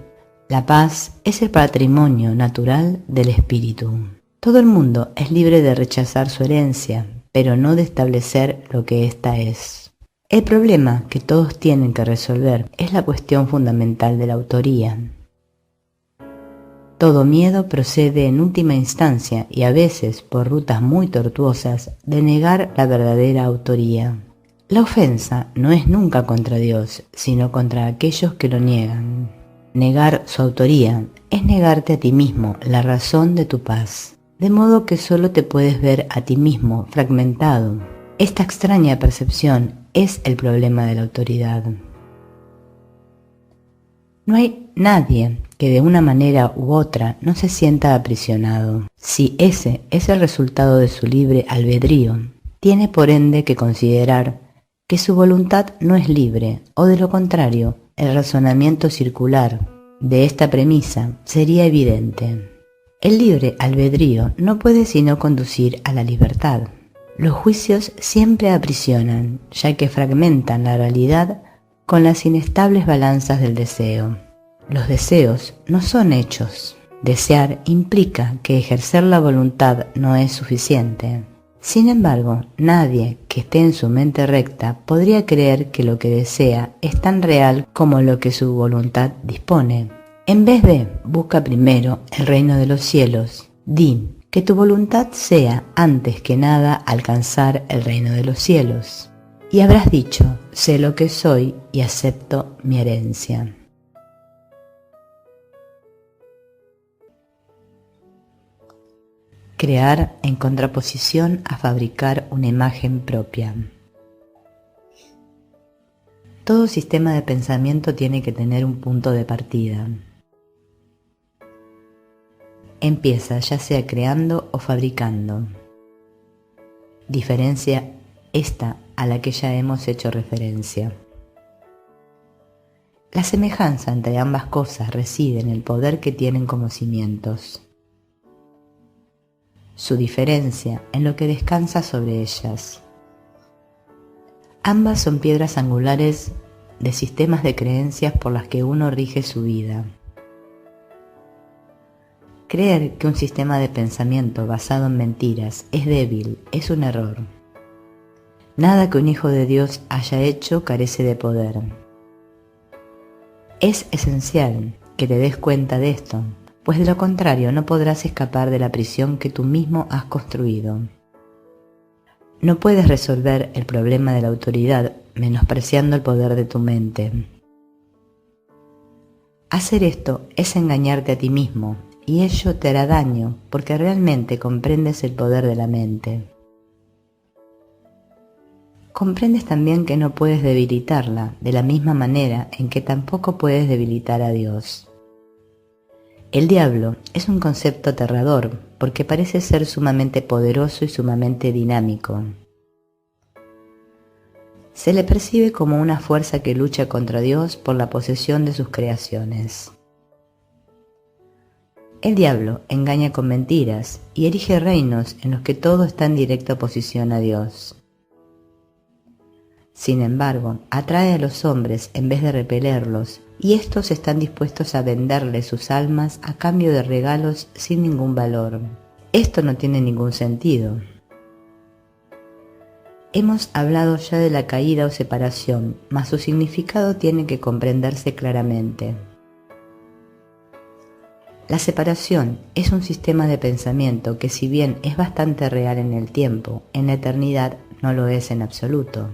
La paz es el patrimonio natural del espíritu. Todo el mundo es libre de rechazar su herencia, pero no de establecer lo que ésta es. El problema que todos tienen que resolver es la cuestión fundamental de la autoría. Todo miedo procede en última instancia y a veces por rutas muy tortuosas de negar la verdadera autoría. La ofensa no es nunca contra Dios, sino contra aquellos que lo niegan. Negar su autoría es negarte a ti mismo la razón de tu paz, de modo que solo te puedes ver a ti mismo fragmentado. Esta extraña percepción es el problema de la autoridad. No hay nadie que de una manera u otra no se sienta aprisionado. Si ese es el resultado de su libre albedrío, tiene por ende que considerar que su voluntad no es libre, o de lo contrario, el razonamiento circular de esta premisa sería evidente. El libre albedrío no puede sino conducir a la libertad. Los juicios siempre aprisionan, ya que fragmentan la realidad con las inestables balanzas del deseo. Los deseos no son hechos. Desear implica que ejercer la voluntad no es suficiente. Sin embargo, nadie que esté en su mente recta podría creer que lo que desea es tan real como lo que su voluntad dispone. En vez de busca primero el reino de los cielos, di que tu voluntad sea antes que nada alcanzar el reino de los cielos. Y habrás dicho, sé lo que soy y acepto mi herencia. Crear en contraposición a fabricar una imagen propia. Todo sistema de pensamiento tiene que tener un punto de partida. Empieza ya sea creando o fabricando. Diferencia esta a la que ya hemos hecho referencia. La semejanza entre ambas cosas reside en el poder que tienen como cimientos. su diferencia en lo que descansa sobre ellas. Ambas son piedras angulares de sistemas de creencias por las que uno rige su vida. Creer que un sistema de pensamiento basado en mentiras es débil es un error. Nada que un hijo de Dios haya hecho carece de poder. Es esencial que te des cuenta de esto, pues de lo contrario no podrás escapar de la prisión que tú mismo has construido. No puedes resolver el problema de la autoridad menospreciando el poder de tu mente. Hacer esto es engañarte a ti mismo, y ello te hará daño porque realmente comprendes el poder de la mente. Comprendes también que no puedes debilitarla de la misma manera en que tampoco puedes debilitar a Dios. El diablo es un concepto aterrador porque parece ser sumamente poderoso y sumamente dinámico. Se le percibe como una fuerza que lucha contra Dios por la posesión de sus creaciones. El diablo engaña con mentiras y erige reinos en los que todo está en directa oposición a Dios. Sin embargo, atrae a los hombres en vez de repelerlos, y estos están dispuestos a venderle sus almas a cambio de regalos sin ningún valor. Esto no tiene ningún sentido. Hemos hablado ya de la caída o separación, mas su significado tiene que comprenderse claramente. La separación es un sistema de pensamiento que, si bien es bastante real en el tiempo, en la eternidad no lo es en absoluto.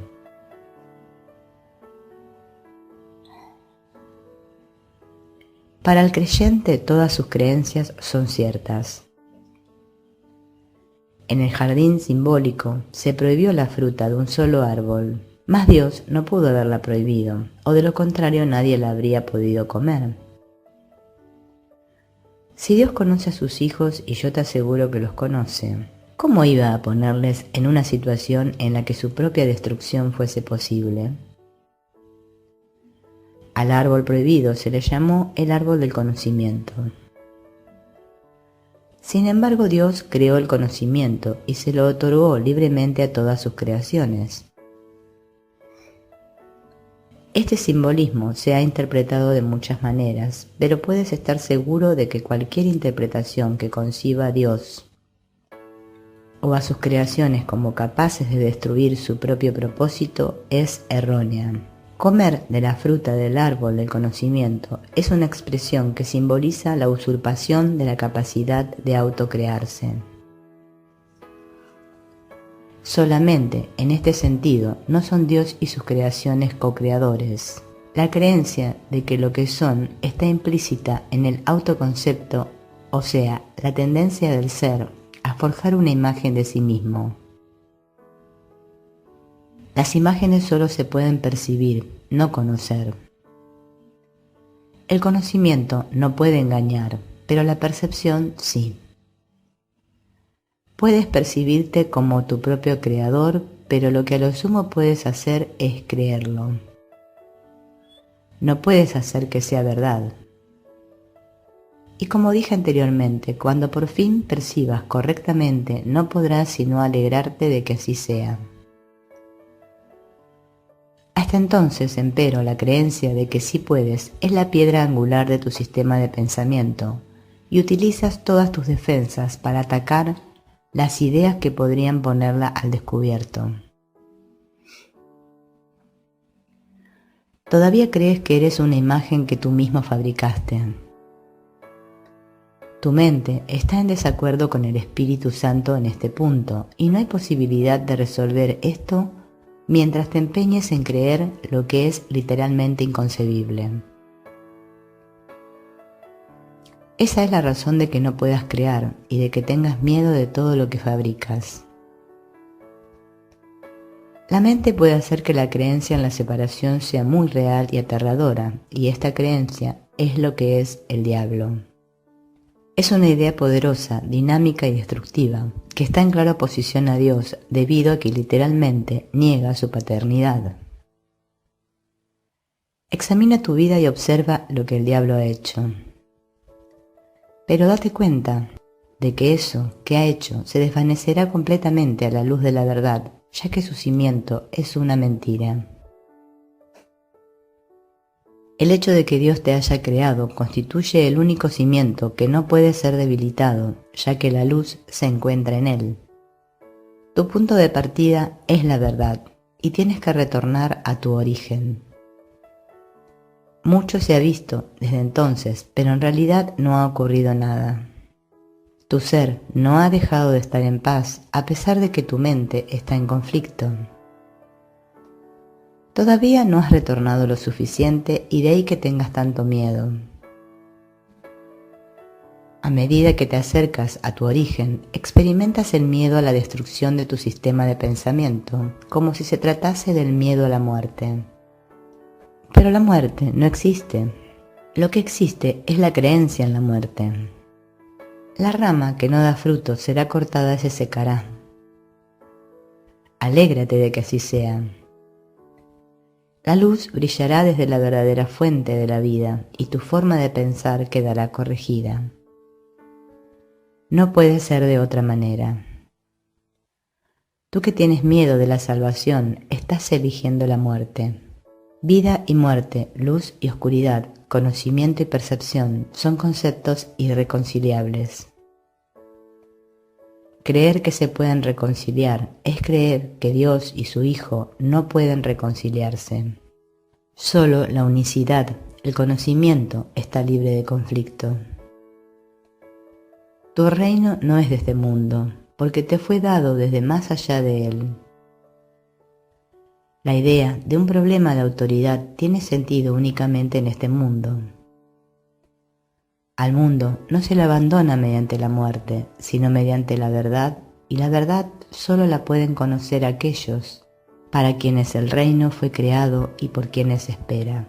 Para el creyente todas sus creencias son ciertas. En el jardín simbólico se prohibió la fruta de un solo árbol, mas Dios no pudo haberla prohibido, o de lo contrario nadie la habría podido comer. Si Dios conoce a sus hijos, y yo te aseguro que los conoce, ¿cómo iba a ponerles en una situación en la que su propia destrucción fuese posible? Al árbol prohibido se le llamó el árbol del conocimiento. Sin embargo, Dios creó el conocimiento y se lo otorgó libremente a todas sus creaciones. Este simbolismo se ha interpretado de muchas maneras, pero puedes estar seguro de que cualquier interpretación que conciba a Dios o a sus creaciones como capaces de destruir su propio propósito es errónea. Comer de la fruta del árbol del conocimiento es una expresión que simboliza la usurpación de la capacidad de autocrearse. Solamente en este sentido no son Dios y sus creaciones co-creadores. La creencia de que lo que son está implícita en el autoconcepto, o sea, la tendencia del ser a forjar una imagen de sí mismo. Las imágenes solo se pueden percibir, no conocer. El conocimiento no puede engañar, pero la percepción sí. Puedes percibirte como tu propio creador, pero lo que a lo sumo puedes hacer es creerlo. No puedes hacer que sea verdad. Y como dije anteriormente, cuando por fin percibas correctamente, no podrás sino alegrarte de que así sea. Hasta entonces, empero, la creencia de que sí puedes es la piedra angular de tu sistema de pensamiento, y utilizas todas tus defensas para atacar las ideas que podrían ponerla al descubierto. Todavía crees que eres una imagen que tú mismo fabricaste. Tu mente está en desacuerdo con el Espíritu Santo en este punto, y no hay posibilidad de resolver esto mientras te empeñes en creer lo que es literalmente inconcebible. Esa es la razón de que no puedas crear y de que tengas miedo de todo lo que fabricas. La mente puede hacer que la creencia en la separación sea muy real y aterradora, y esta creencia es lo que es el diablo. Es una idea poderosa, dinámica y destructiva, que está en clara oposición a Dios debido a que literalmente niega su paternidad. Examina tu vida y observa lo que el diablo ha hecho. Pero date cuenta de que eso que ha hecho se desvanecerá completamente a la luz de la verdad, ya que su cimiento es una mentira. El hecho de que Dios te haya creado constituye el único cimiento que no puede ser debilitado, ya que la luz se encuentra en él. Tu punto de partida es la verdad, y tienes que retornar a tu origen. Mucho se ha visto desde entonces, pero en realidad no ha ocurrido nada. Tu ser no ha dejado de estar en paz a pesar de que tu mente está en conflicto. Todavía no has retornado lo suficiente y de ahí que tengas tanto miedo. A medida que te acercas a tu origen, experimentas el miedo a la destrucción de tu sistema de pensamiento, como si se tratase del miedo a la muerte. Pero la muerte no existe. Lo que existe es la creencia en la muerte. La rama que no da fruto será cortada y se secará. Alégrate de que así sea. La luz brillará desde la verdadera fuente de la vida y tu forma de pensar quedará corregida. No puede ser de otra manera. Tú que tienes miedo de la salvación, estás eligiendo la muerte. Vida y muerte, luz y oscuridad, conocimiento y percepción son conceptos irreconciliables. Creer que se pueden reconciliar es creer que Dios y su Hijo no pueden reconciliarse. Solo la unicidad, el conocimiento, está libre de conflicto. Tu reino no es de este mundo, porque te fue dado desde más allá de él. La idea de un problema de autoridad tiene sentido únicamente en este mundo. Al mundo no se le abandona mediante la muerte, sino mediante la verdad, y la verdad solo la pueden conocer aquellos para quienes el reino fue creado y por quienes espera.